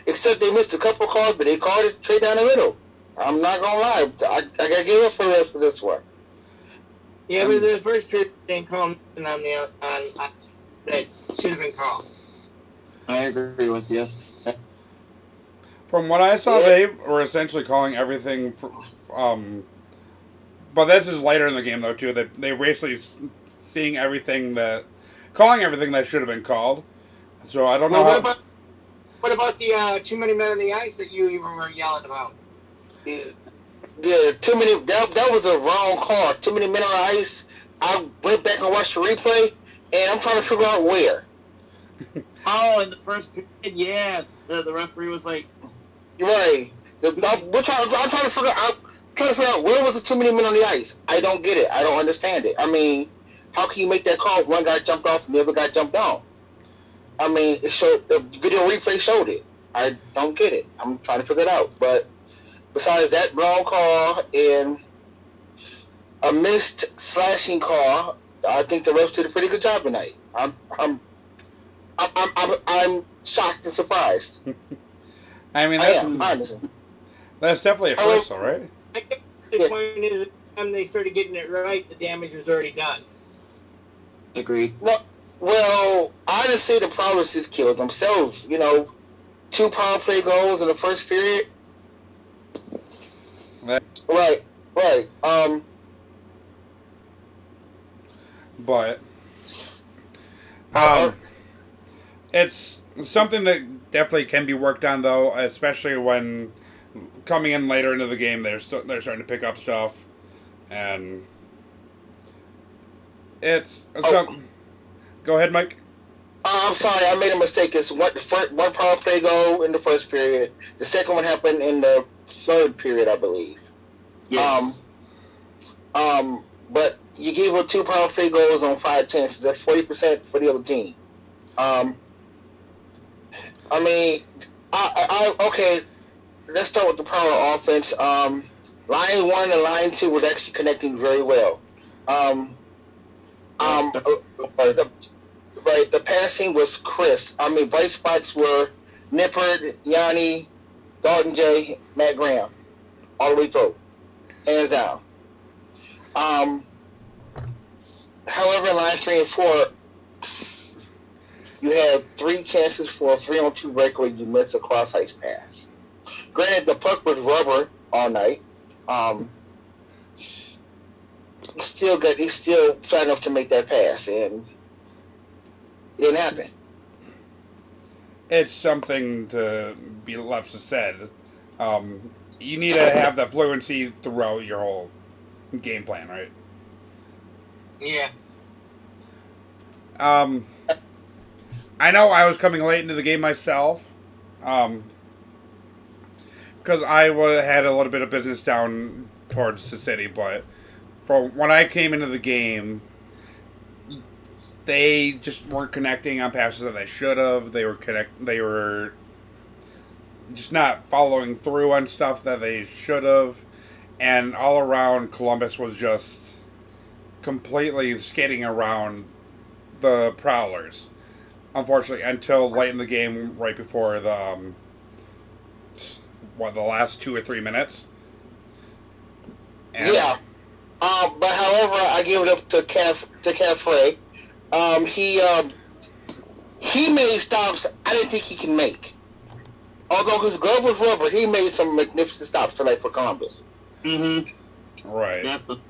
except they missed a couple calls, but they called it straight down the middle. I'm not gonna lie. I gotta give up for this one. Yeah, but the first period didn't call on on that should have been called. I agree with you. From what I saw, they were essentially calling everything. But this is later in the game, though, too. They basically calling everything that should have been called. So I don't know. What about the too many men on the ice that you even were yelling about? Yeah, too many. That was a wrong call. Too many men on the ice. I went back and watched the replay, and I'm trying to figure out where. Oh, in the first period, yeah. The referee was like, Right. I'm trying to figure out. Where was the too many men on the ice. I don't get it. I don't understand it. I mean, how can you make that call if one guy jumped off and the other guy jumped on? I mean, the video replay showed it. I don't get it. I'm trying to figure it out. But besides that wrong call and a missed slashing call, I think the refs did a pretty good job tonight. I'm shocked and surprised. I mean, honestly. That's definitely a first, though, right? I guess the point is, by the time they started getting it right, the damage was already done. agreed. No, well, honestly, the Prowlers just killed themselves. 2 power play goals in the first period. Right. But it's something that definitely can be worked on, though, especially when coming in later into the game, they're starting to pick up stuff, and it's Go ahead, Mike. I'm sorry, I made a mistake. It's one power play goal in the first period. The second one happened in the third period, I believe. Yes. But you gave up 2 power play goals on 5 chances. That's 40% for the other team. I mean, okay. Let's start with the power offense. Line 1 and line 2 was actually connecting very well. The passing was crisp. I mean, bright spots were Nippert, Yanni, Dalton J, Matt Graham, all the way through, hands down. However, in line 3 and 4, you had 3 chances for a 3-on-2 breakaway. You missed a cross ice pass. Granted, the puck was rubber all night. He still fat enough to make that pass, and it didn't happen. It's something to be left said. You need to have that fluency throughout your whole game plan, right? Yeah. I know I was coming late into the game myself, because I had a little bit of business down towards the city, but from when I came into the game, they just weren't connecting on passes that they should have. They were just not following through on stuff that they should have, and all around Columbus was just completely skating around the Prowlers. Unfortunately, until late in the game, right before the last 2 or 3 minutes. And yeah. But however, I give it up to Caffrey. He made stops I didn't think he can make. Although his glove was rubber, he made some magnificent stops tonight for Columbus. Mm-hmm. Right. Definitely.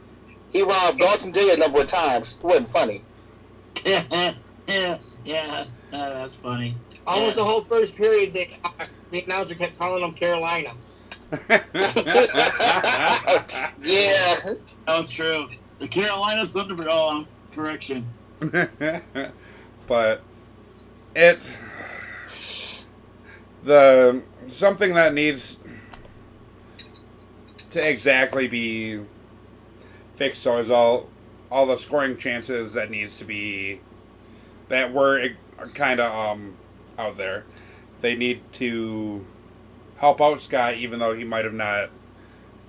He robbed Dalton J a number of times. It wasn't funny. Yeah, that's funny. Almost the whole first period, the announcer kept calling them Carolina. Yeah. That was true. The Carolina Thunder. Correction. But something that needs to exactly be fixed, so is all the scoring chances that were kind of out there. They need to help out Scott, even though he might have not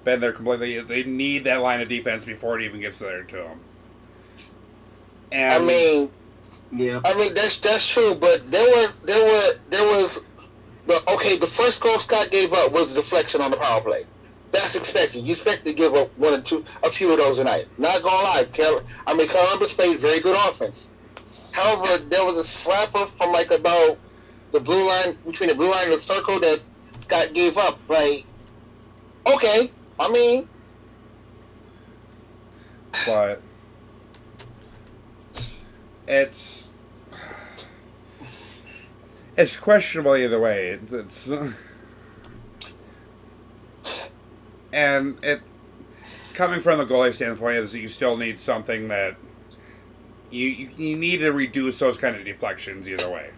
been there completely. They need that line of defense before it even gets there to him. And I mean, that's true, but there was the first goal Scott gave up was a deflection on the power play. That's expected. You expect to give up a few of those a night. Not gonna lie, Columbus played very good offense. However, there was a slapper from like about the blue line, between the blue line and the circle, that Scott gave up. Like, okay, I mean, but it's questionable either way. It's and it coming from the goalie standpoint is that you still need something that you need to reduce those kind of deflections either way.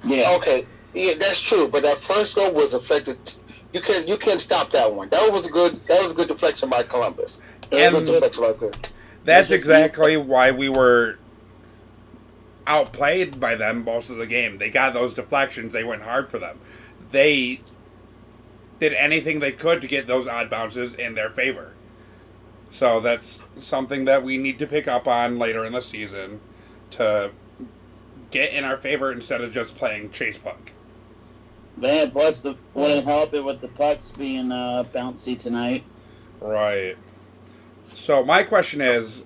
Yeah. okay, yeah, that's true. But that first goal was affected. You can't stop that one. That was a good deflection by Columbus. And that's exactly why we were outplayed by them most of the game. They got those deflections. They went hard for them. They did anything they could to get those odd bounces in their favor. So that's something that we need to pick up on later in the season to get in our favor instead of just playing chase puck. Man, plus wouldn't help it with the pucks being bouncy tonight. Right. So my question is,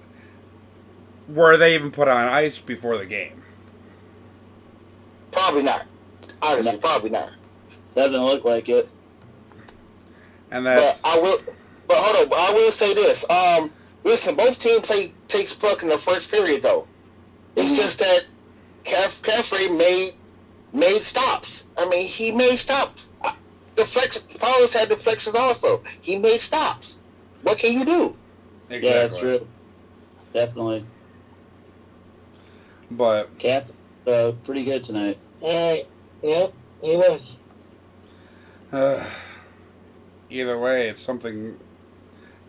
were they even put on ice before the game? Probably not. Honestly, No. probably not. Doesn't look like it. And that's But hold on. I will say this. Listen, both teams play takes puck in the first period though. It's just that Caffrey made stops. I mean, he made stops. Deflections. Prowlers had deflections also. He made stops. What can you do? exactly. Yeah, that's true. Definitely. But Cap, pretty good tonight. All right. Yep, he was. either way, it's something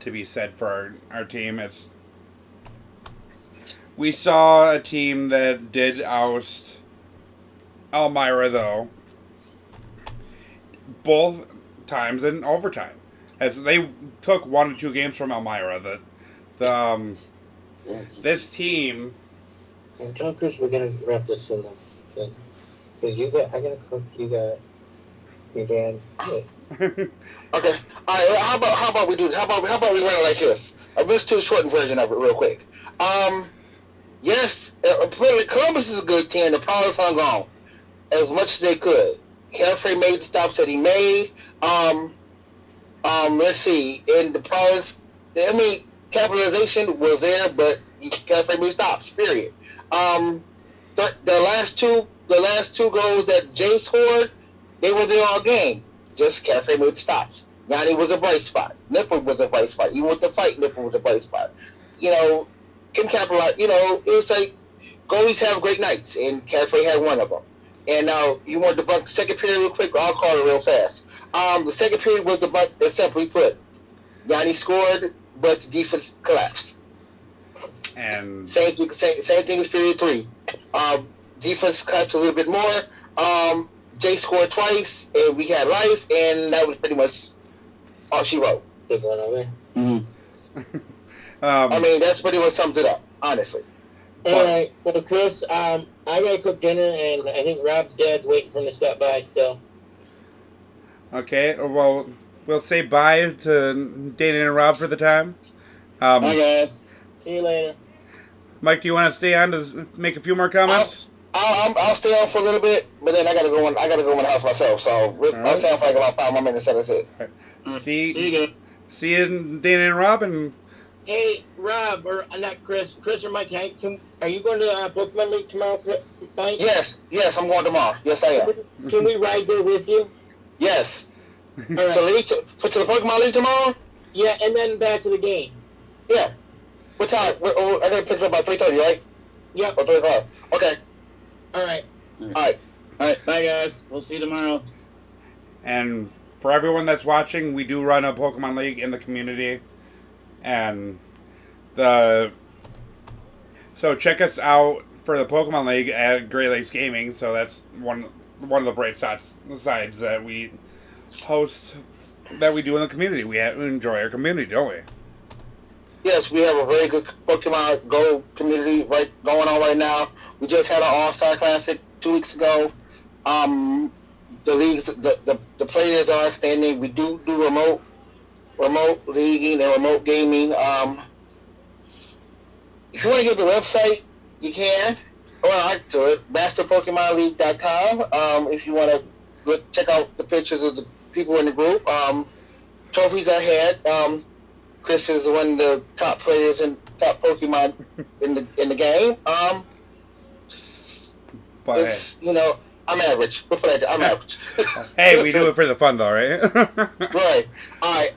to be said for our team. We saw a team that did oust Elmira, though, both times in overtime. As they took 1 or 2 games from Elmira. This team... And tell Chris we're gonna wrap this soon then. Because I gotta cook, you got your dad. Okay. All right. How about we do this? How about we run it like this? Let's do a shortened version of it real quick. Yes, Columbus is a good team. The Prowlers hung on as much as they could. Caffrey made the stops that he made. Let's see. And the Prowlers, capitalization was there, but Caffrey made stops. Period. The last two goals that Jay scored, they were there all game. Just Caffrey made stops. Yanni was a bright spot. Nipper was a bright spot. Even with the fight, Nipper was a bright spot. Can capitalize. It was like goalies have great nights, and Caffrey had one of them. And now you want to debunk the second period real quick? I'll call it real fast. The second period was debunked, simply put. Yanni scored, but the defense collapsed. And Same thing as period 3. Defense collapsed a little bit more. Jay scored twice, and we had life, and that was pretty much all she wrote. Big one over. That's pretty much sums it up, honestly. All right. Well, Chris, I gotta cook dinner, and I think Rob's dad's waiting for him to stop by still. Okay, well, we'll say bye to Dana and Rob for the time. Bye, guys. See you later. Mike, do you want to stay on to make a few more comments? I'll stay on for a little bit, but then I gotta go in the house myself. So I'll stay on for like about 5 more minutes, and that's it. See you guys. See you, Dana and Rob, and Hey, Rob, or not Chris or Mike, are you going to Pokemon League tomorrow, Mike? Yes, I'm going tomorrow. Yes, I am. Can we ride there with you? Yes. All right. To the Pokemon League tomorrow? Yeah, and then back to the game. Yeah. What time? I gotta pick it up by 3:30, right? Yep. Or 3 o'clock. Okay. All right. All right. All right, bye, guys. We'll see you tomorrow. And for everyone that's watching, we do run a Pokemon League in the community. And so check us out for the Pokemon League at Great Lakes Gaming. So that's one of the bright sides that we host, that we do in the community. We enjoy our community, don't we? Yes, we have a very good Pokemon Go community going on right now. We just had an All-Star Classic 2 weeks ago. the leagues, the players are standing. We do remote leaguing and remote gaming. If you want to get the website, you can. Well, I do it. MasterPokemonLeague.com. If you want to check out the pictures of the people in the group, trophies I had. Chris is one of the top players and top Pokemon in the game. But It's I'm average. I'm average. hey, we do it for the fun, though, right? Right. All right.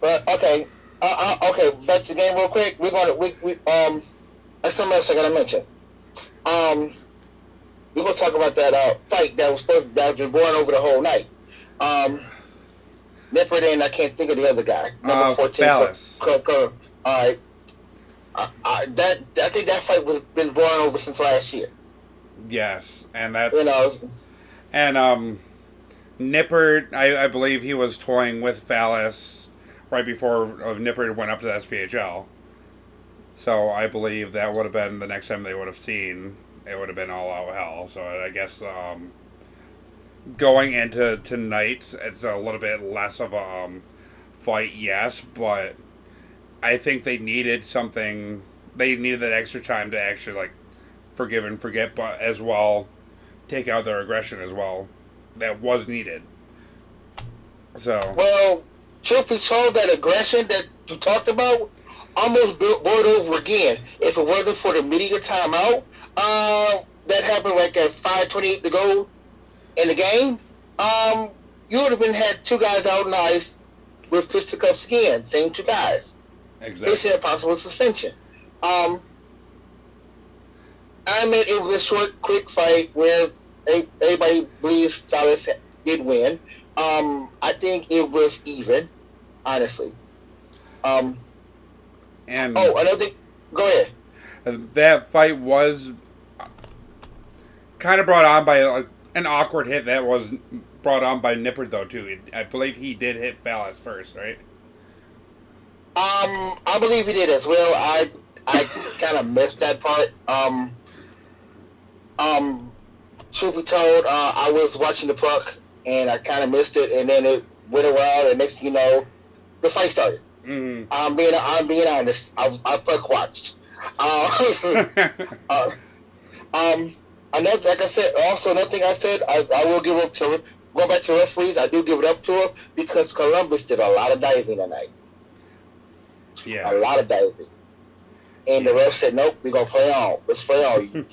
But okay. Okay. Back to the game real quick. That's something else I gotta mention. We're gonna talk about that fight that was going over the whole night. Nipper and I can't think of the other guy. Number 14. Phallus. All right. I think that fight was been going over since last year. Yes, and that's And Nipper. I believe he was toying with Phallus right before Nipper went up to the SPHL. So I believe that would have been the next time they would have seen. It would have been all out hell. So I guess going into tonight, it's a little bit less of a fight, yes, but I think they needed something. They needed that extra time to actually forgive and forget, but as well take out their aggression as well. That was needed. So truth be told, that aggression that you talked about almost boiled over again. If it wasn't for the media timeout, that happened at 5:28 to go in the game, you would have had two guys out on the ice with fisticuffs again. Same two guys. exactly. They said possible suspension. I admit it was a short, quick fight where everybody believes Phallus did win. I think it was even, honestly. And Another thing. Go ahead. that fight was kind of brought on by an awkward hit that was brought on by Nipper, though, too. I believe he did hit Phallus first, right? I believe he did as well. I kind of missed that part. Truth be told, I was watching the puck and I kind of missed it, and then it went around, and next thing you know, the fight started. Mm-hmm. I'm being honest. I puck watched. Another, like I said, also another thing I said, I will give up to going back to referees. I do give it up to them because Columbus did a lot of diving tonight. Yeah. A lot of diving. And the ref said, "Nope, we're gonna play on. Let's play on.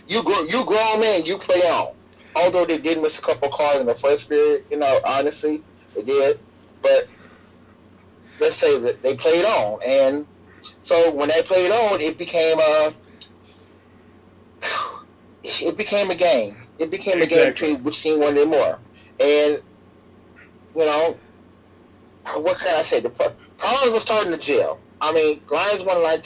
You grown man, you play on." Although they did miss a couple calls in the first period, honestly, they did. But let's say that they played on, and so when they played on, it became a game. It became a game between which team wanted it more. And what can I say? The Prowlers are starting to jail. I mean, Lions won Line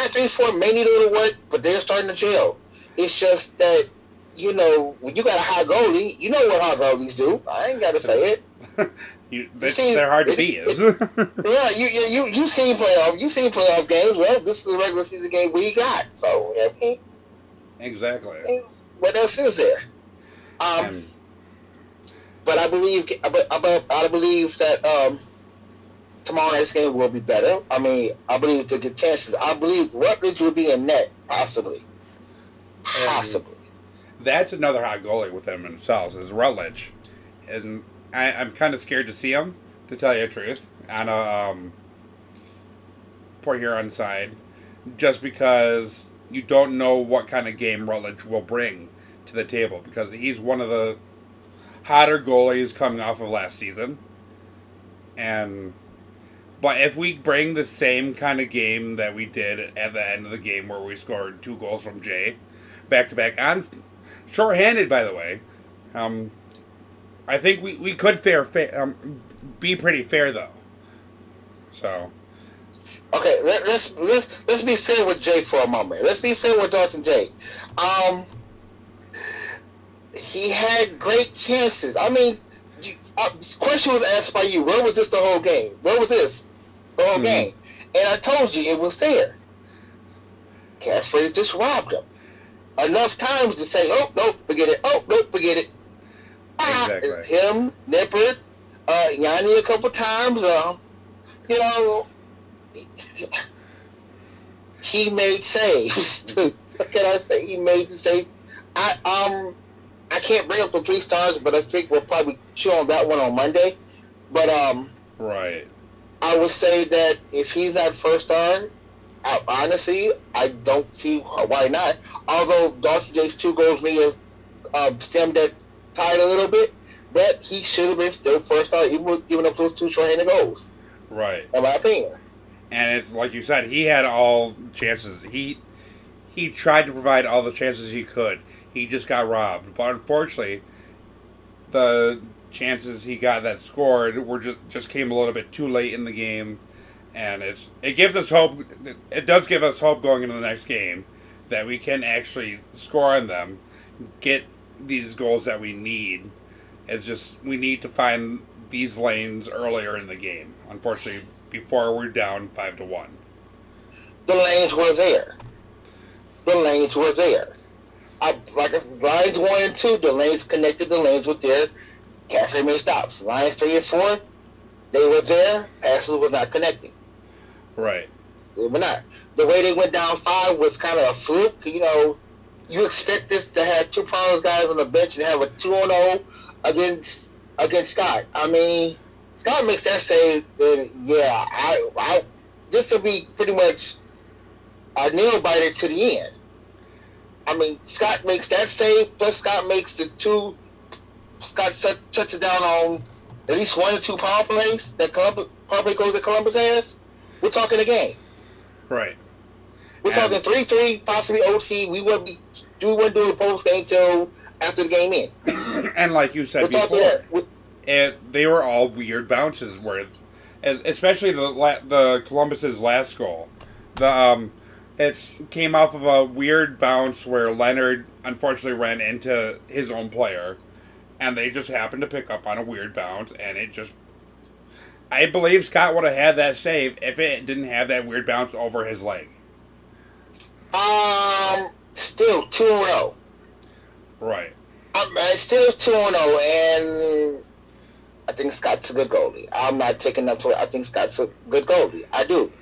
3-4 may need a little work, but they're starting to jail. It's just that, when you got a high goalie, you know what high goalies do. I ain't got to say it. They're hard to beat. Yeah, you seen playoff games. Well, this is a regular season game we got. So, Exactly. What else is there? But I believe that tomorrow night's game will be better. I mean, I believe the good chances. I believe Rutledge will be in net, possibly. That's another hot goalie with them themselves, is Rutledge. And I'm kind of scared to see him, to tell you the truth, on a Port Huron side, just because you don't know what kind of game Rutledge will bring to the table, because he's one of the hotter goalies coming off of last season. But if we bring the same kind of game that we did at the end of the game where we scored 2 goals from Jay, back-to-back, on shorthanded, by the way, I think we could be pretty fair, though. So. Okay, let's be fair with Jay for a moment. Let's be fair with Dawson Jay. He had great chances. I mean, question was asked by you. Where was this the whole game? Where was this the whole game? And I told you it was there. Catchphrase just robbed him enough times to say, "Oh, nope, forget it. Oh, nope, forget it." Exactly. Him, Nipper, Yanni a couple times. You know, he made saves. What can I say? He made the save. I can't bring up the 3 stars, but I think we'll probably chew on that one on Monday. But Right. I would say that if he's not first star, honestly, I don't see why not. Although Darcy J's 2 goals may have stemmed that tide a little bit, but he should have been still first star, even with giving up those 2 short-handed goals, Right. in my opinion. And it's like you said, he had all chances. He tried to provide all the chances he could. He just got robbed. But unfortunately, the chances he got that scored were just came a little bit too late in the game, and it gives us hope. It does give us hope going into the next game that we can actually score on them, get these goals that we need. It's just we need to find these lanes earlier in the game. Unfortunately, before we're down 5-1. The lanes were there. The lanes were there. Lines 1 and 2, the lanes connected. The lanes were there. Cafe made stops. Lines 3 and 4, they were there. Passes were not connecting. Right. They were not. The way they went down 5 was kind of a fluke. You know, you expect this to have 2 Prowlers guys on the bench and have a 2-0 against Scott. I mean, Scott makes that save. Yeah, I this will be pretty much a nail biter to the end. I mean, Scott makes that save, plus Scott makes the 2. Scott shuts it down on at least 1 or 2 power plays that Columbus probably goes that Columbus has. We're talking a game. Right. We're talking 3-3, possibly OT. We wouldn't do the post game till after the game in. And like you said before, they were all weird bounces, especially the Columbus's last goal. It came off of a weird bounce where Leonard unfortunately ran into his own player, and they just happened to pick up on a weird bounce, and it just. I believe Scott would have had that save if it didn't have that weird bounce over his leg. Still 2-0. Right. Still 2-0, and I think Scott's a good goalie. I'm not taking up for it. I think Scott's a good goalie. I do.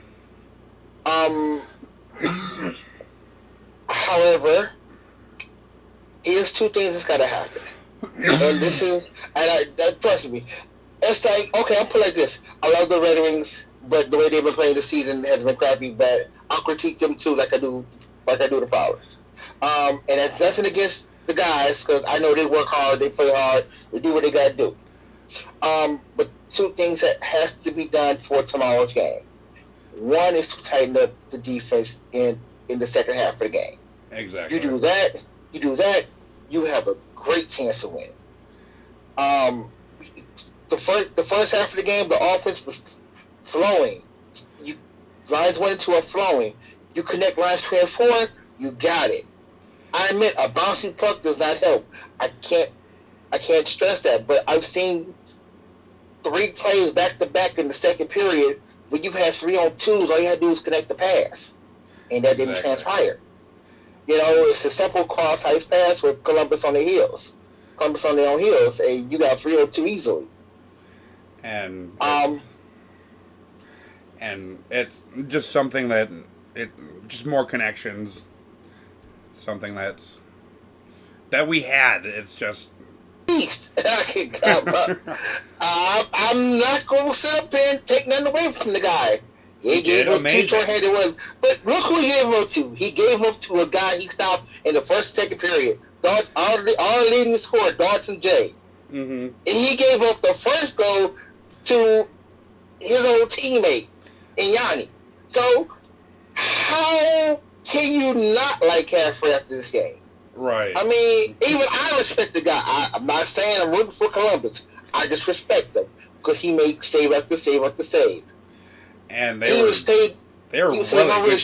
However, here's 2 things that's got to happen. And this is, trust me, it's like, okay, I'll put it like this. I love the Red Wings, but the way they've been playing this season has been crappy, but I'll critique them too like I do the Prowlers. And that's nothing against the guys, because I know they work hard, they play hard, they do what they got to do. But 2 things that has to be done for tomorrow's game. One is to tighten up the defense in the second half of the game. Exactly. You do that, you have a great chance to win. The first half of the game, the offense was flowing. Lines 1 and 2 are flowing. You connect lines 3 and 4, you got it. I admit a bouncing puck does not help. I can't stress that, but I've seen 3 plays back to back in the second period. When you've had 3-on-2s, all you had to do is connect the pass, and that didn't transpire. You know, it's a simple cross-ice pass with Columbus on their heels. Columbus on their own heels, and you got 3-on-2 easily. And it's just something that just more connections. Something that we had. It's just. I'm not going to sit up and take nothing away from the guy. He gave up 2 short-handed ones. But look who he gave up to. He gave up to a guy he stopped in the first and second period. Our leading scorer, Dawson J. Mm-hmm. And he gave up the first goal to his old teammate, Yanni. So, how can you not like Caffrey after this game? Right. I mean, even I respect the guy. I'm not saying I'm rooting for Columbus. I just respect him because he makes save after save after save. And they were really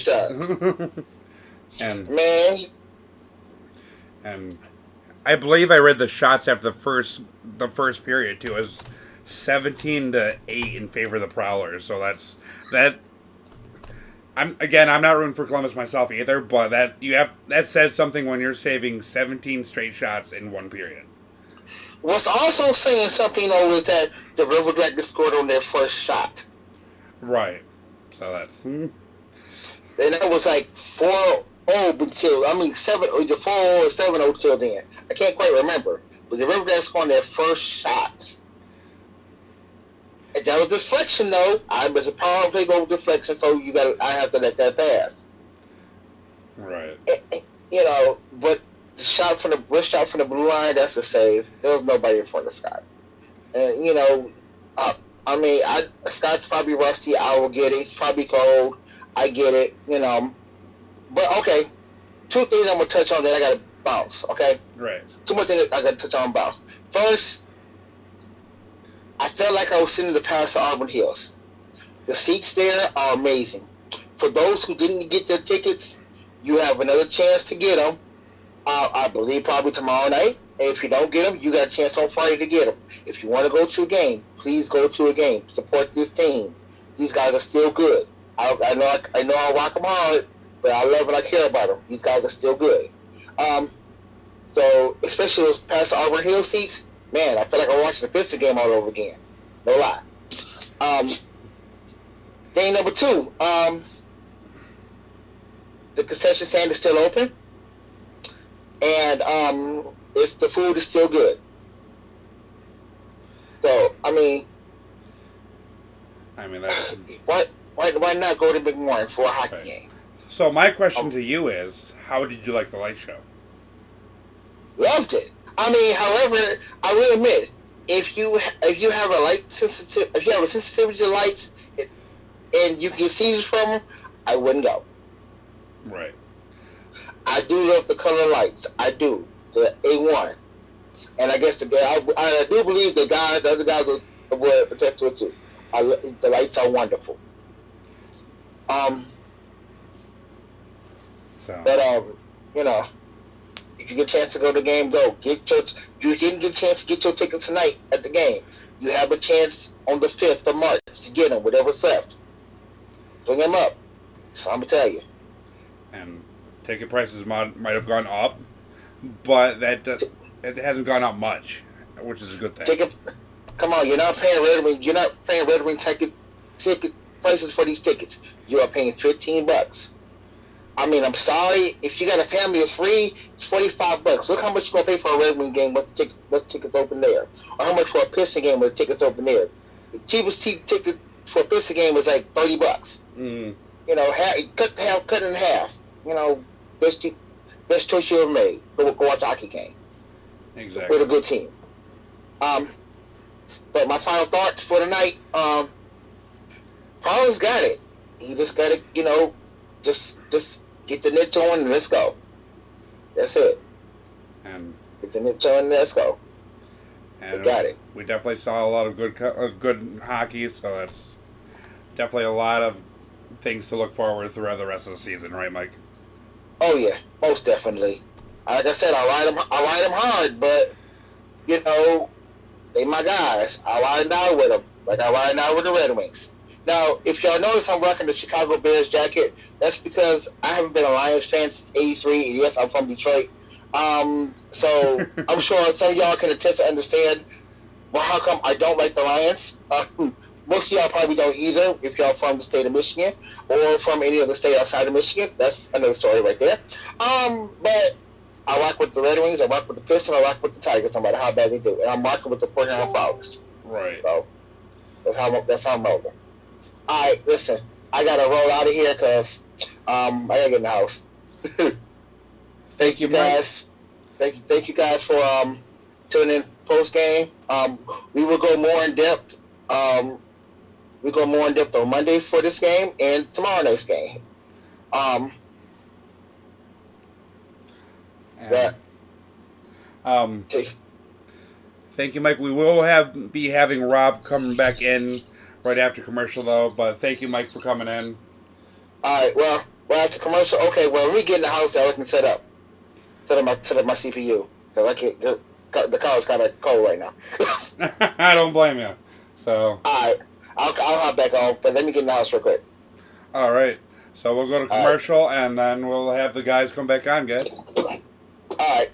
good. And I believe I read the shots after the first period too. It was 17-8 in favor of the Prowlers. So that. I'm not rooting for Columbus myself either, but that says something when you're saving 17 straight shots in 1 period. What's also saying something though is that the River Dragons scored on their first shot. Right. So that's And that was like 4-0 until, I mean, 4 or 7-0 till then. I can't quite remember. But the River Dragons scored on their first shot. And that was deflection though. I was a power play go with deflection, so I have to let that pass. right. You know, but the shot from the blue line, that's a save. There was nobody in front of Scott. And you know, I mean, Scott's probably rusty. I will get it. He's probably cold. I get it. You know, but okay. 2 things I'm gonna touch on that I gotta bounce. Okay, Right. 2 more things I gotta touch on bounce. First, I felt like I was sitting in the past Auburn Hills. The seats there are amazing. For those who didn't get their tickets, you have another chance to get them. I believe probably tomorrow night. And if you don't get them, you got a chance on Friday to get them. If you want to go to a game, please go to a game. Support this team. These guys are still good. I know I rock them hard, but I love and I care about them. These guys are still good. So especially those past Auburn Hill seats, man, I feel like I'm watching the Pistons game all over again. No lie. Thing number 2, the concession stand is still open, and the food is still good. So I mean That's why not go to McMorran for a hockey right. game? So my question to you is, how did you like the light show? Loved it. I mean, however, I will admit, if you have a sensitivity to lights, and you can see from them, I wouldn't go. Right. I do love the color lights. I do. The A1. And I guess I do believe the other guys will attest to it too. The lights are wonderful. But you know, if you get a chance to go to the game, go. You didn't get a chance to get your tickets tonight at the game. You have a chance on the 5th of March to get them, whatever's left. Bring them up. So I'm gonna tell you. And ticket prices might have gone up, but it hasn't gone up much, which is a good thing. Come on, you're not paying Red Wing ticket prices for these tickets. You are paying $15. I mean, I'm sorry, if you got a family of 3, it's $45. Look how much you're gonna pay for a Red Wing game once tickets open there, or how much for a Piston game when the tickets open there. The cheapest ticket for a Piston game was like $30. Mm. You know, cut in half. You know, best choice you ever made. Go watch a hockey game. Exactly. With a good team. But my final thoughts for the night, Prowlers got it. You just gotta, you know, just get the niche on and let's go. That's it. And get the niche on and let's go. They got it. We definitely saw a lot of good hockey, so that's definitely a lot of things to look forward to throughout the rest of the season, right, Mike? Oh yeah, most definitely. Like I said, I ride them hard, but you know, they my guys. I ride out with them, like I ride out with the Red Wings. Now, if y'all notice, I'm rocking the Chicago Bears jacket. That's because I haven't been a Lions fan since '83. And yes, I'm from Detroit. So I'm sure some of y'all can attest to understand. Well, how come I don't like the Lions? Most of y'all probably don't either if y'all from the state of Michigan or from any other state outside of Michigan. That's another story right there. But I rock with the Red Wings, I rock with the Pistons, I rock with the Tigers, no matter how bad they do. And I'm rocking with the Portland Prowlers. Right. So that's how I'm rolling. All right, listen, I got to roll out of here because I got to get in the house. Thank you guys. Thank you guys for tuning in post game. We will go more in depth. We go more in depth on Monday for this game and tomorrow night's game. Thank you, Mike. We will be having Rob coming back in right after commercial, though. But thank you, Mike, for coming in. All right. Well, after commercial. Okay. Well, when we get in the house, I can set up my CPU because I can't. The car is kind of cold right now. I don't blame you. So. All right. I'll hop back on, but let me get in the house real quick. All right. So we'll go to commercial, and then we'll have the guys come back on, guys. All right.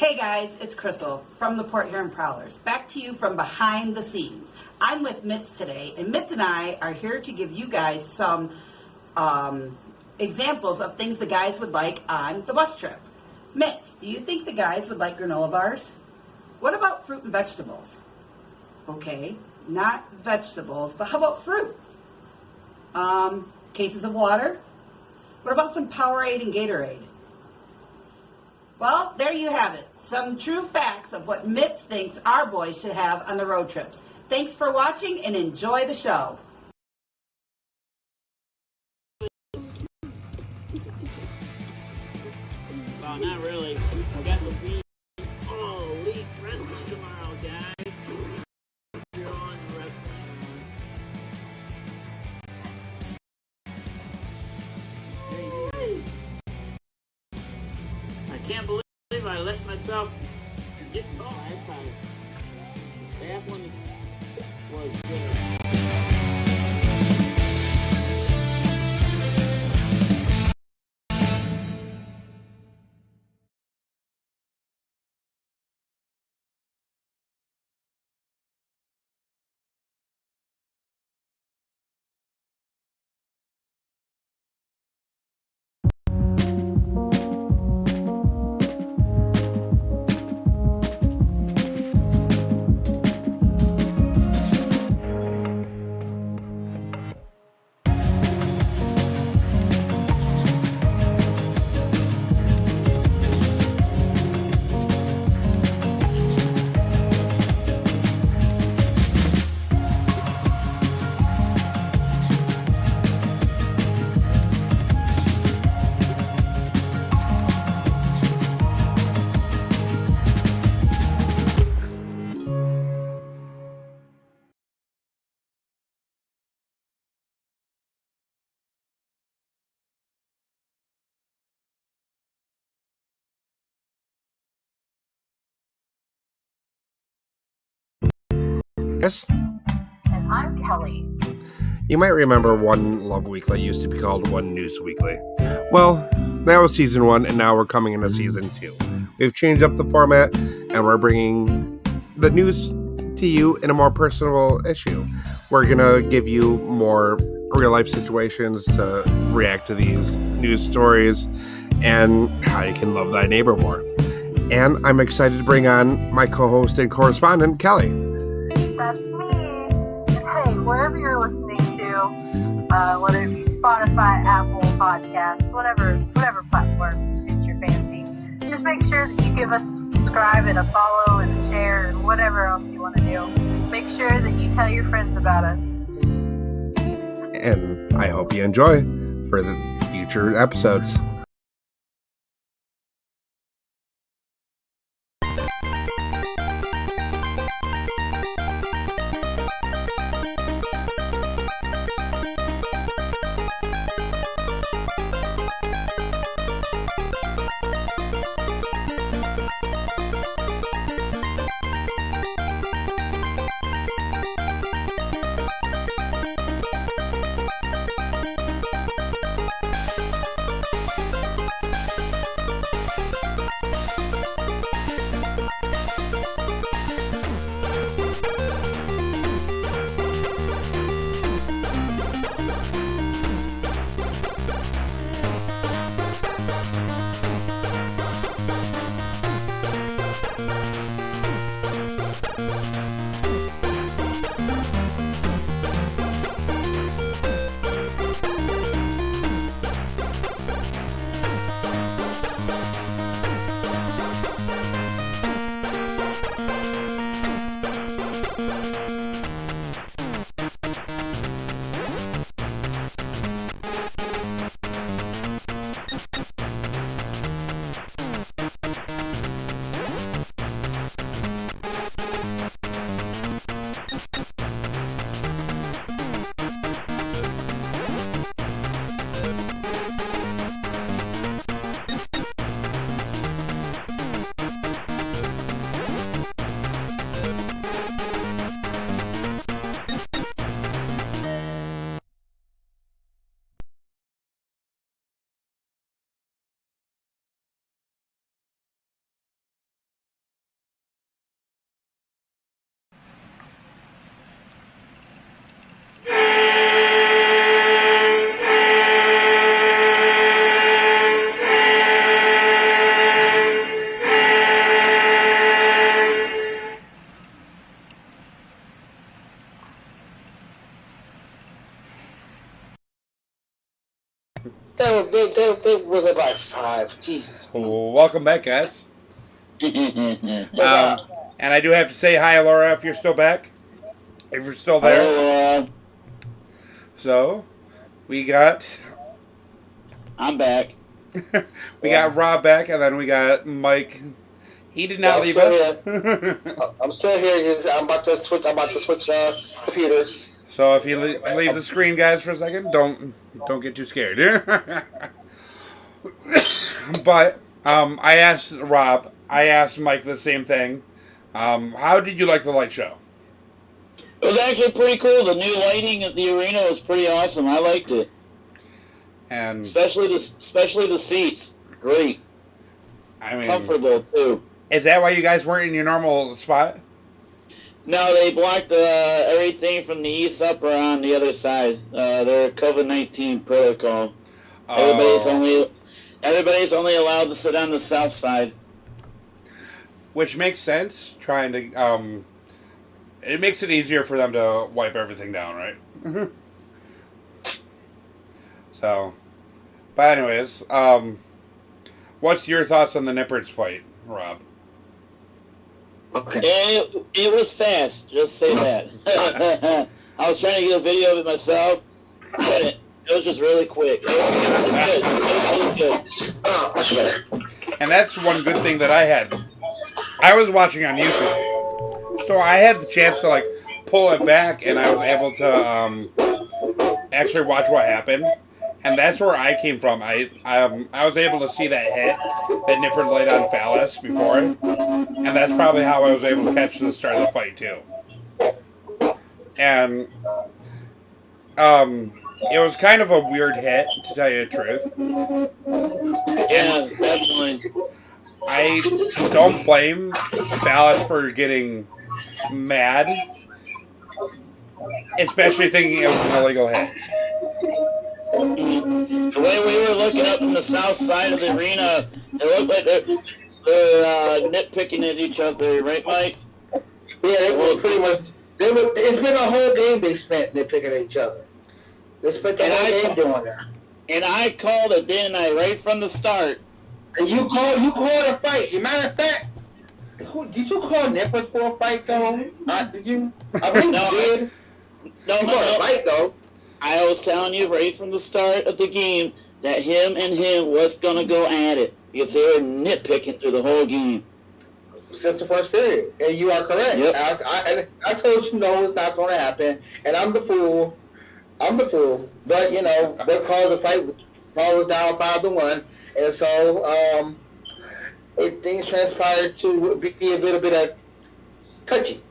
Hey guys, it's Crystal from the Port Huron Prowlers. Back to you from behind the scenes. I'm with Mitz today, and Mitz and I are here to give you guys some examples of things the guys would like on the bus trip. Mitz, do you think the guys would like granola bars? What about fruit and vegetables? Okay, not vegetables, but how about fruit? Cases of water? What about some Powerade and Gatorade? Well, there you have it. Some true facts of what Mitz thinks our boys should have on the road trips. Thanks for watching and enjoy the show. Well, not really. I got the beat. Oh, Elite Wrestling tomorrow, guys. You're on wrestling. I can't believe I let myself get caught. That one was good. Yes. And I'm Kelly. You might remember One Love Weekly used to be called One News Weekly. Well, that was season 1, and now we're coming into season 2. We've changed up the format, and we're bringing the news to you in a more personal issue. We're gonna give you more real-life situations to react to these news stories, and how you can love thy neighbor more. And I'm excited to bring on my co-host and correspondent, Kelly. That's me. Hey, wherever you're listening to, whether it be Spotify, Apple Podcasts, whatever platform suits your fancy, just make sure that you give us a subscribe and a follow and a share and whatever else you want to do. Make sure that you tell your friends about us. And I hope you enjoy for the future episodes. That was about 5. Jesus. Well, welcome back, guys. And I do have to say hi, Laura, if you're still back. If you're still there. So, we got... I'm back. We got Rob back, and then we got Mike. He did not leave us. I'm still here. I'm about to switch computers. So if you leave the screen, guys, for a second, don't get too scared. But I asked Rob, I asked Mike the same thing. How did you like the light show? It was actually pretty cool. The new lighting at the arena was pretty awesome. I liked it. And especially the seats. Great. I mean, comfortable too. Is that why you guys weren't in your normal spot? No, they blocked everything from the east up or on the other side. Their COVID-19 protocol. Everybody's only allowed to sit on the south side. Which makes sense. Trying to it makes it easier for them to wipe everything down, right? So, but anyways, what's your thoughts on the Nipperts fight, Rob? Okay. It was fast. Just say that. I was trying to get a video of it myself, but it was just really quick. It was good. It was really good. Oh, much better. And that's one good thing that I had. I was watching on YouTube, so I had the chance to like pull it back, and I was able to actually watch what happened. And that's where I came from. I was able to see that hit that Nippert laid on Phallus before it. And that's probably how I was able to catch the start of the fight, too. And it was kind of a weird hit, to tell you the truth. Yeah, definitely. I don't blame Phallus for getting mad, especially thinking it was an illegal hit. The way we were looking up in the south side of the arena, it looked like they're nitpicking at each other, right, Mike? Yeah, they were pretty much. It's been a whole game they spent nitpicking at each other. They spent the whole game doing that. And I called it, didn't I, right from the start? And you called a fight. As a matter of fact, did you call Nippert for a fight though? Did you? I believe you did. No, you called a fight though. I was telling you right from the start of the game that him was gonna go at it because they were nitpicking through the whole game. Since the first period, and you are correct. Yep. I told you no, it's not going to happen, and I'm the fool. But you know, they called the fight. Paul was down 5-1, and so things transpired to be a little bit of touchy.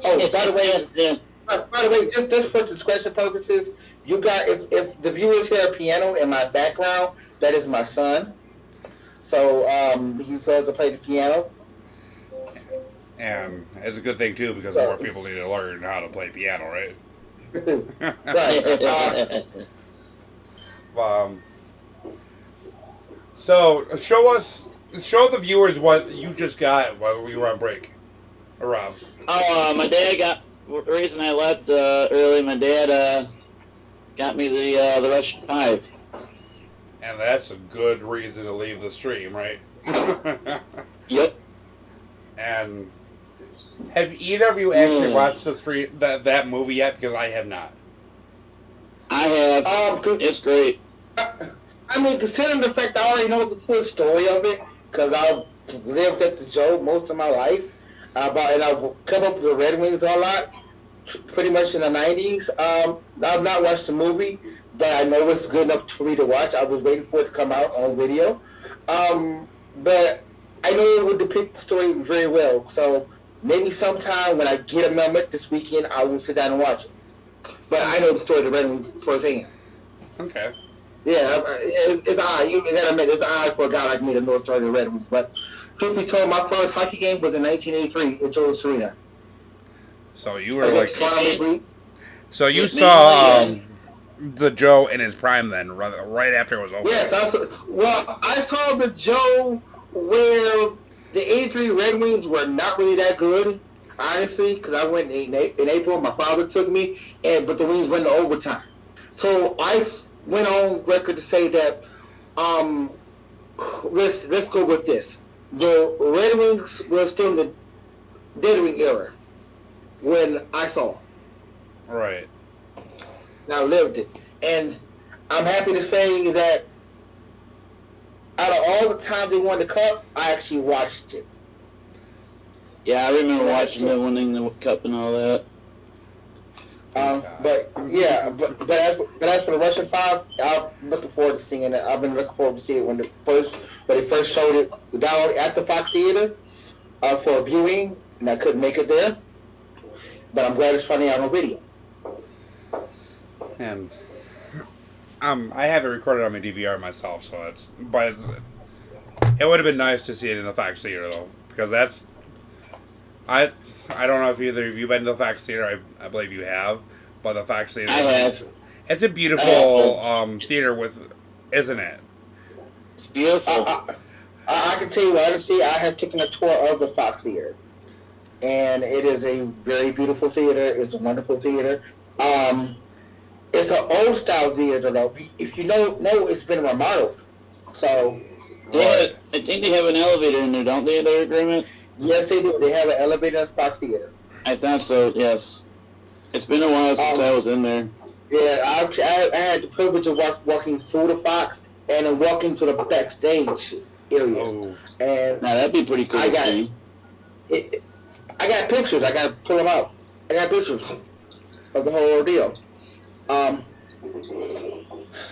Oh, by the way. Yeah. By the way, just for discussion purposes, you got if the viewers hear a piano in my background, that is my son. So he loves to play the piano. And it's a good thing too because more people need to learn how to play piano, right? Right. So show the viewers what you just got while we were on break, Rob. My dad got. The reason I left early, my dad got me the Russian 5. And that's a good reason to leave the stream, right? Yep. And have either of you actually watched that movie yet? Because I have not. I have. It's great. I mean, considering the fact I already know the full story of it, because I've lived at the Joe most of my life, and I've come up with the Red Wings a lot, pretty much in the 90s. I've not watched the movie, but I know it's good enough for me to watch. I was waiting for it to come out on video. But I know it would depict the story very well. So maybe sometime when I get a moment this weekend, I will sit down and watch it. But I know the story of the Red Wings firsthand. Okay. Yeah, it's odd. You gotta admit, it's odd for a guy like me to know the story of the Red Wings. But truth be told, my first hockey game was in 1983 in Joe Serena. So you were like, Toronto. so you saw the Joe in his prime then, right after it was over. Yes, I saw the Joe where the 83 Red Wings were not really that good, honestly, because I went in April. My father took me, but the Wings went to overtime. So went on record to say that let's go with this. The Red Wings were still in the dead ring era when I saw them. Right. And I lived it. And I'm happy to say that out of all the time they won the cup, I actually watched it. Yeah, I remember watching them winning the cup and all that. But as for the Russian Five, I'm looking forward to seeing it. I've been looking forward to seeing it when they first showed it down at the Fox Theater for a viewing, and I couldn't make it there. But I'm glad it's finally out on video. And I have it recorded on my DVR myself, so it would have been nice to see it in the Fox Theater though, because that's I don't know if either of you been to the Fox Theater. I believe you have, but the Fox Theater. I have. It's a beautiful theater isn't it? It's beautiful. I can tell you honestly, I have taken a tour of the Fox Theater, and it is a very beautiful theater. It's a wonderful theater. It's an old style theater though. If you know, it's been remodeled. So, I think they have an elevator in there, don't they? Their agreement. Yes, they do. They have an elevator at Fox Theater. I thought so. Yes. It's been a while since I was in there. Yeah, I had the privilege of walking through the Fox and then walking to the backstage area. Oh. And now that'd be pretty cool. I got pictures. I got to pull them out. I got pictures of the whole ordeal.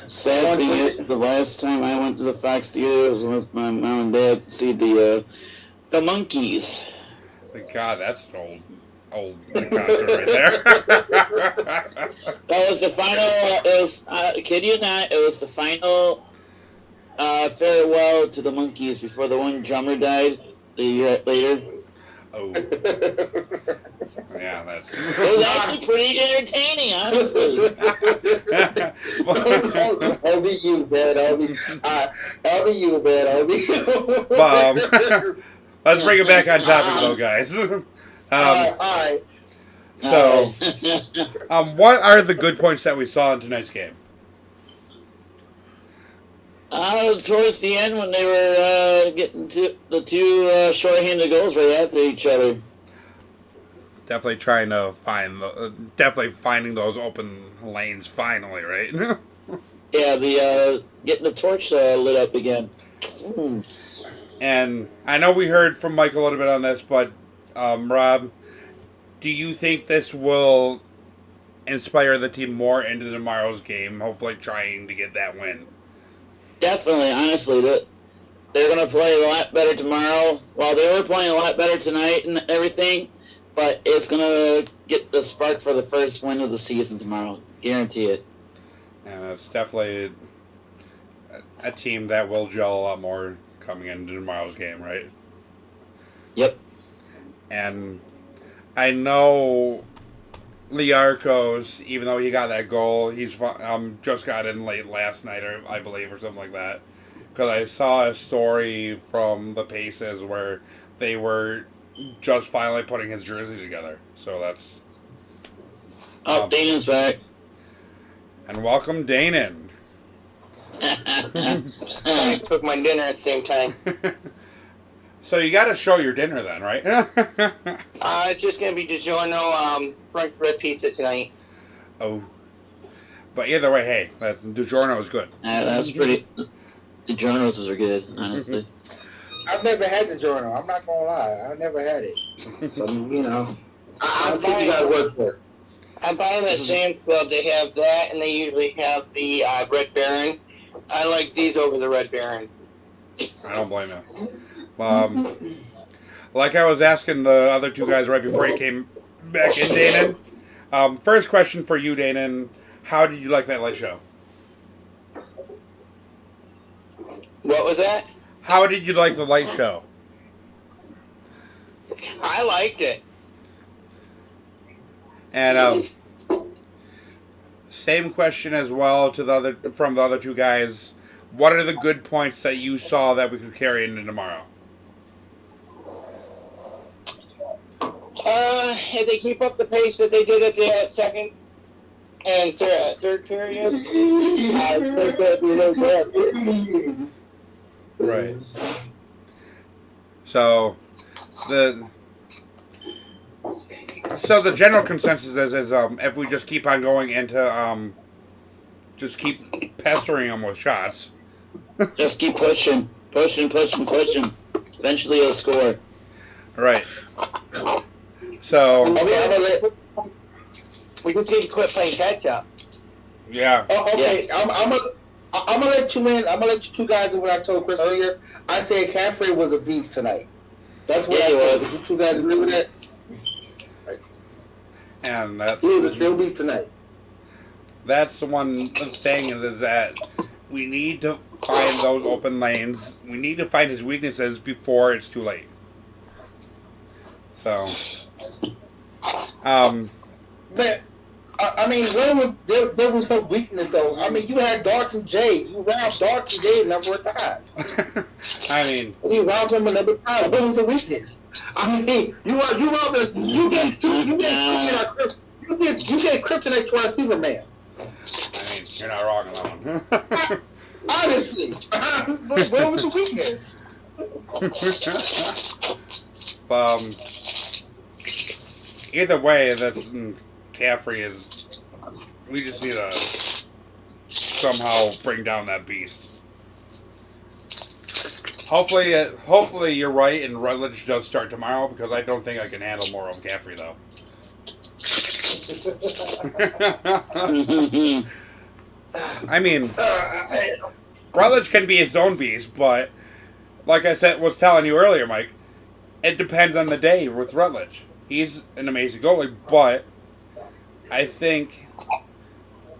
Sad thing is, the last time I went to the Fox Theater was with my mom and dad to see the Monkees. God, that's an old concert right there. That was the final. It was, kid you not, it was the final farewell to the Monkees before the one drummer died the year later. Oh. Yeah, that's. It was actually pretty entertaining, honestly. I'll be you, man. I'll be you, man. I'll be you. Let's bring it back on topic, though, guys. All right. So, what are the good points that we saw in tonight's game? Towards the end, when they were getting to the two short-handed goals right after each other. Definitely trying to finding those open lanes finally, right? Yeah, getting the torch lit up again. And I know we heard from Mike a little bit on this, but Rob, do you think this will inspire the team more into tomorrow's game, hopefully trying to get that win? Definitely, honestly, they're going to play a lot better tomorrow. Well, they were playing a lot better tonight and everything, but it's going to get the spark for the first win of the season tomorrow. Guarantee it. And it's definitely a team that will gel a lot more coming into tomorrow's game, right? Yep. And I know Liarcos, even though he got that goal, he's just got in late last night, or I believe, or something like that. Because I saw a story from the Paces where they were just finally putting his jersey together. So that's... Danon's back. And welcome, Danon. I cook my dinner at the same time. So you got to show your dinner then, right? It's just going to be DiGiorno French bread pizza tonight. Oh. But either way, hey, DiGiorno is good. That's pretty... DiGiorno's are good, honestly. I've never had the DiGiorno. I'm not going to lie. I've never had it. So, I think you got to work for it. I'm buying at Sam's Club. They have that, and they usually have the Red Baron. I like these over the Red Baron. I don't blame you. Like I was asking the other two guys right before you came back in, Danon. First question for you, Danon. How did you like that light show? What was that? How did you like the light show? I liked it. And same question as well from the other two guys. What are the good points that you saw that we could carry into tomorrow? If they keep up the pace that they did at the second and third period, I think that'd be no good. Right. So the general consensus is if we just keep on going into just keep pestering them with shots. Just keep pushing. Eventually he'll score. Right. So We just need to quit playing catch up. yeah. Oh, okay, I'm gonna let you in. I'm gonna let you two guys in what I told Chris earlier. I said Caffrey was a beast tonight. That's what Yeah, I he was. was. You two guys agree with that? And that's He was a real beast tonight. the one thing is that we need to find those open lanes. We need to find his weaknesses before it's too late. So, But I mean, there was no weakness though. I mean, you had Darts and Jay. You robbed Darts and Jay a number of times. I mean, You robbed them a number of times. What was the weakness? I mean, you robbed us. You gave kryptonite to our Superman. I mean, you're not wrong on that one. Honestly, what was the weakness? Either way, that's Caffrey is. We just need to somehow bring down that beast. Hopefully you're right, and Rutledge does start tomorrow because I don't think I can handle more of Caffrey though. I mean, Rutledge can be his own beast, but like I was telling you earlier, Mike, it depends on the day with Rutledge. He's an amazing goalie, but I think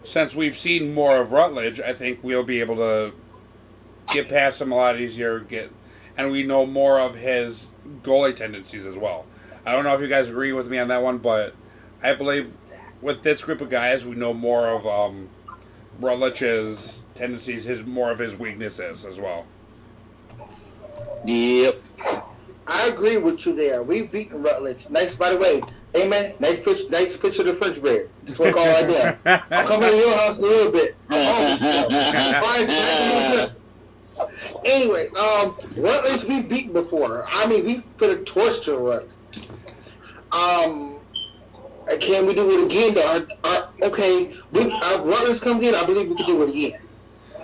since we've seen more of Rutledge, I think we'll be able to get past him a lot easier. And we know more of his goalie tendencies as well. I don't know if you guys agree with me on that one, but I believe with this group of guys, we know more of Rutledge's tendencies, more of his weaknesses as well. Yep. I agree with you there. We've beaten Rutledge. Nice, by the way. Hey man, nice picture of the French bread. Just want to call right there. I'll come into your house in a little bit. Anyway, Rutledge we've beaten before. I mean, we put a torch to Rutledge. Can we do it again? Okay, Rutledge comes in. I believe we can do it again.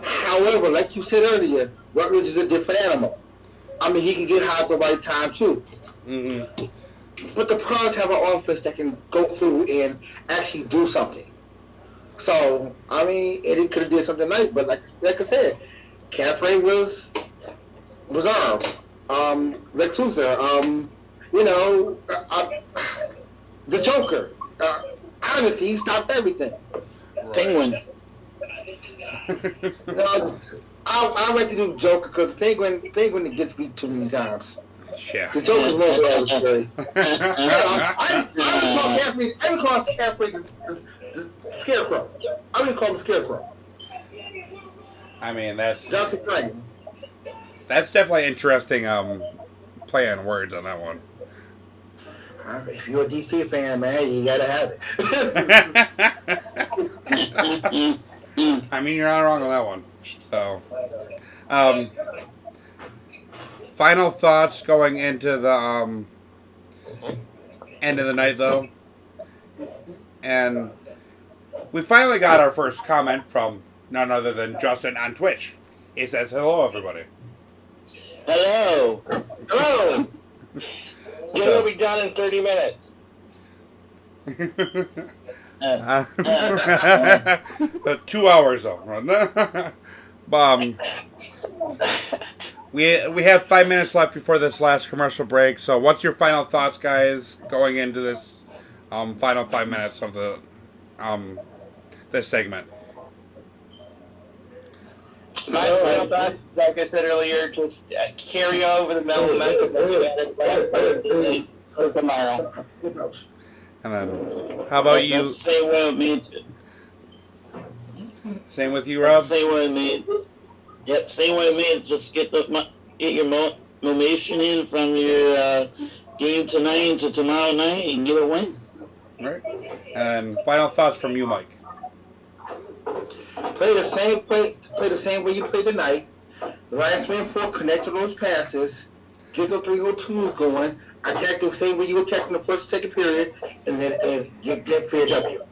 However, like you said earlier, Rutledge is a different animal. I mean, he can get hot at the right time too. Mm-hmm. But the Prowlers have an offense that can go through and actually do something. So, I mean, Eddie could have did something nice, but like I said, Caffrey was armed. Lex Luthor, the Joker. Honestly, he stopped everything. Right. Penguin. I like to do Joker because Penguin gets beat too many times. Yeah. The Joker's more adversary. I would call Caffrey the Scarecrow. I would call him Scarecrow. I mean, that's Johnson Crane. That's definitely interesting. Play on words on that one. If you're a DC fan, man, you gotta have it. I mean, you're not wrong on that one. So, final thoughts going into the end of the night, though, and we finally got our first comment from none other than Justin on Twitch. He says, "Hello, everybody." Hello. Hello. Dinner will be done in 30 minutes. 2 hours though. We have 5 minutes left before this last commercial break. So, what's your final thoughts, guys, going into this final 5 minutes of the this segment? My final thoughts, like I said earlier, just carry over the momentum that we had for tomorrow. And then, how about you? Same way with me. Same with you, Rob? Same way with me. Yep, same way with me. Just get your motivation in from your game tonight to tomorrow night and get a win. All right. And final thoughts from you, Mike. Play the same way you played tonight. Last man for connect to those passes. Get the 302s going. Attack the same way you attacked in the first and second period, and then get PW.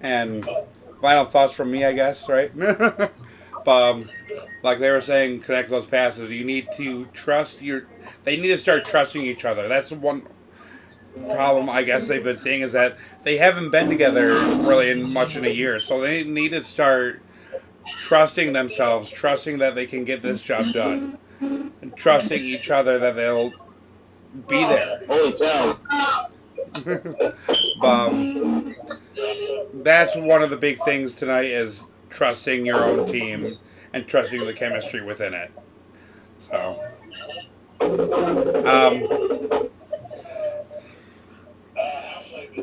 And final thoughts from me, I guess, right? Like they were saying, connect those passes. You need to trust they need to start trusting each other. That's one problem I guess they've been seeing, is that they haven't been together really much in a year. So they need to start trusting themselves, trusting that they can get this job done, and trusting each other that they'll be there. Holy cow. That's one of the big things tonight, is trusting your own team and trusting the chemistry within it. So,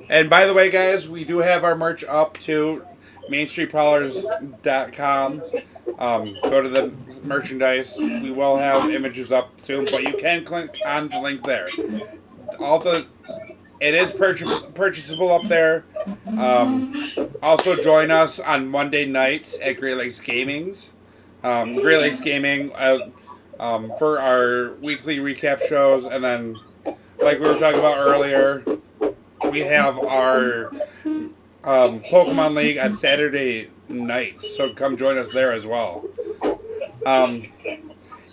and by the way, guys, we do have our merch up to MainStreetProwlers.com. Go to the merchandise. We will have images up soon, but you can click on the link there. It is purchasable up there. Also, join us on Monday nights at Great Lakes Gaming's. Great Lakes Gaming for our weekly recap shows, and then, like we were talking about earlier, we have our Pokemon League on Saturday nights, so come join us there as well.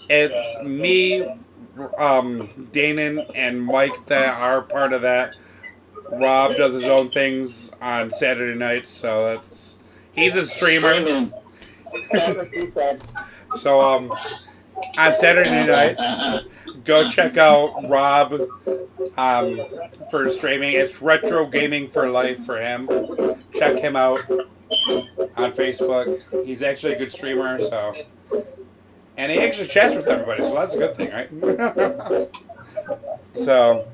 It's me, Danon, and Mike that are part of that. Rob does his own things on Saturday nights, so he's a streamer. So on Saturday nights, go check out Rob for streaming. It's Retro Gaming for Life for him. Check him out on Facebook. He's actually a good streamer, so, and he actually chats with everybody, so that's a good thing, right? So,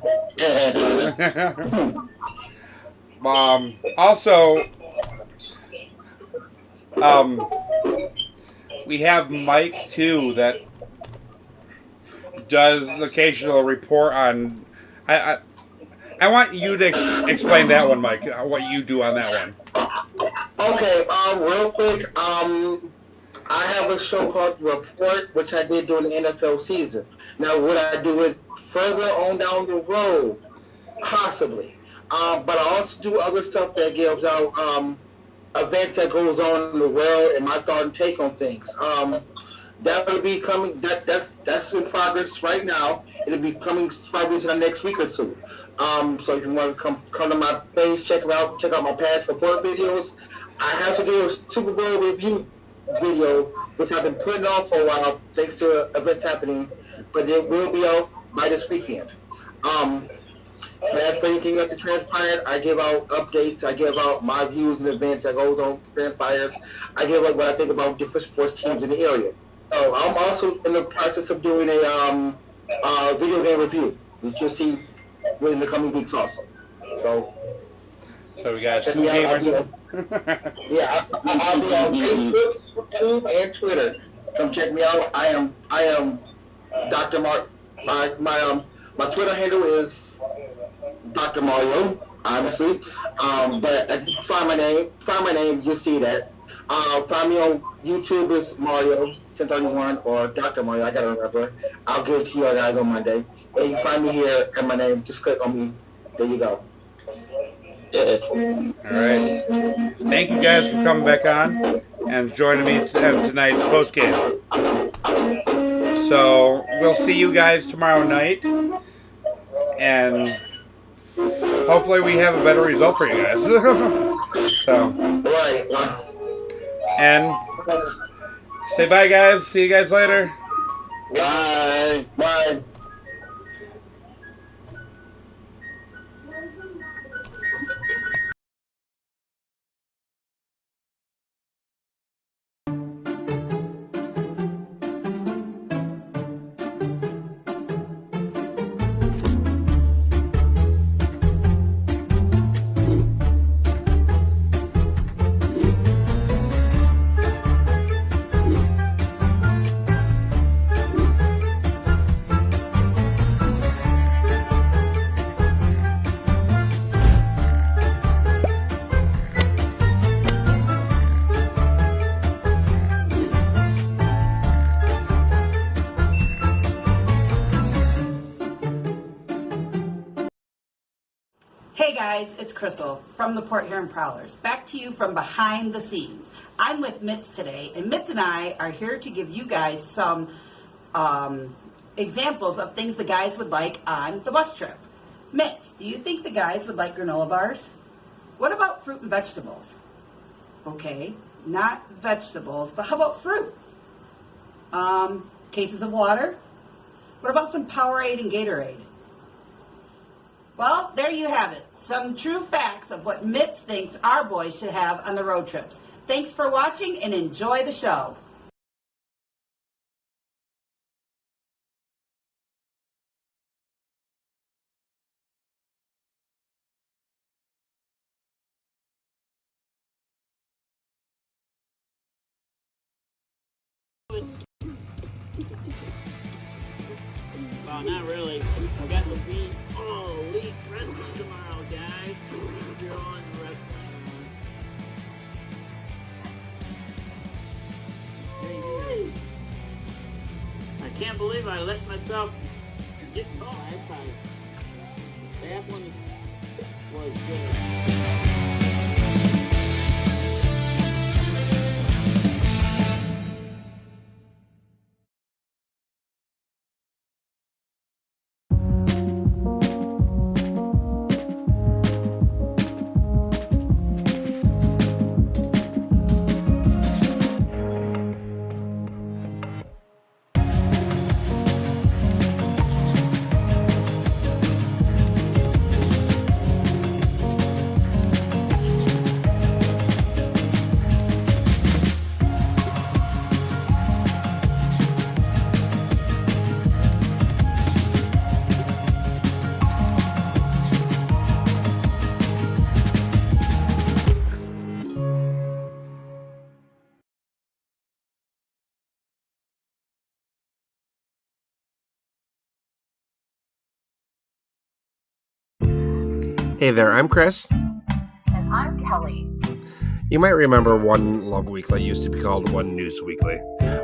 also, we have Mike too that does the occasional report on. I want you to explain that one, Mike. What you do on that one. Okay. Real quick. I have a show called Report, which I did during the NFL season. Now, would I do it further on down the road? Possibly. But I also do other stuff that gives out events that goes on in the world and my thought and take on things. That will be coming. That's in progress right now. It'll be coming probably in the next week or two. So if you want to come to my page, check out my past report videos. I have to do a Super Bowl review video, which I've been putting off for a while, thanks to events happening. But it will be out by this weekend. As for anything else that transpired, I give out updates. I give out my views and events that goes on transpires. I give out what I think about different sports teams in the area. So I'm also in the process of doing a video game review, which you'll see within the coming weeks also. So we got two gamers. I'll be on Facebook, YouTube, and Twitter. Come check me out. I am Dr. Mark. My Twitter handle is Dr. Mario, obviously. But if you find my name, you'll see that. Find me on YouTube is Mario 1031 or Dr. Mario. I gotta remember. I'll give it to you guys on Monday. And you find me here and my name. Just click on me. There you go. Alright. Thank you guys for coming back on and joining me tonight's post game. So we'll see you guys tomorrow night, and hopefully we have a better result for you guys. So, and say bye, guys. See you guys later. Bye. Bye. guys, it's Crystal from the Port Huron Prowlers. Back to you from behind the scenes. I'm with Mitz today, and Mitz and I are here to give you guys some examples of things the guys would like on the bus trip. Mitz, do you think the guys would like granola bars? What about fruit and vegetables? Okay, not vegetables, but how about fruit? Cases of water? What about some Powerade and Gatorade? Well, there you have it. Some true facts of what Mitz thinks our boys should have on the road trips. Thanks for watching and enjoy the show. Well, not really. I got the beat. Oh, Elite Wrestling tomorrow, guys. You're on wrestling. I can't believe I let myself get. Oh, that one was good. Hey there, I'm Chris. And I'm Kelly. You might remember One Love Weekly used to be called One News Weekly.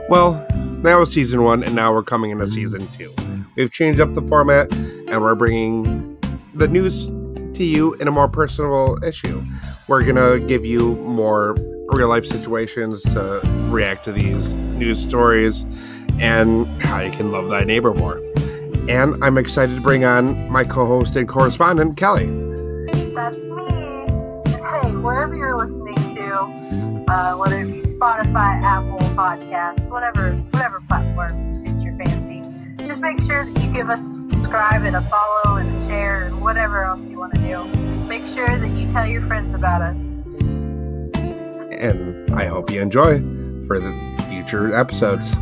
Well, that was season 1, and now we're coming into season 2. We've changed up the format, and we're bringing the news to you in a more personal issue. We're going to give you more real-life situations to react to these news stories, and how you can love thy neighbor more. And I'm excited to bring on my co-host and correspondent, Kelly. That's me. Hey, wherever you're listening to, whether it be Spotify, Apple Podcasts, whatever platform suits your fancy, just make sure that you give us a subscribe and a follow and a share and whatever else you want to do. Make sure that you tell your friends about us. And I hope you enjoy for the future episodes.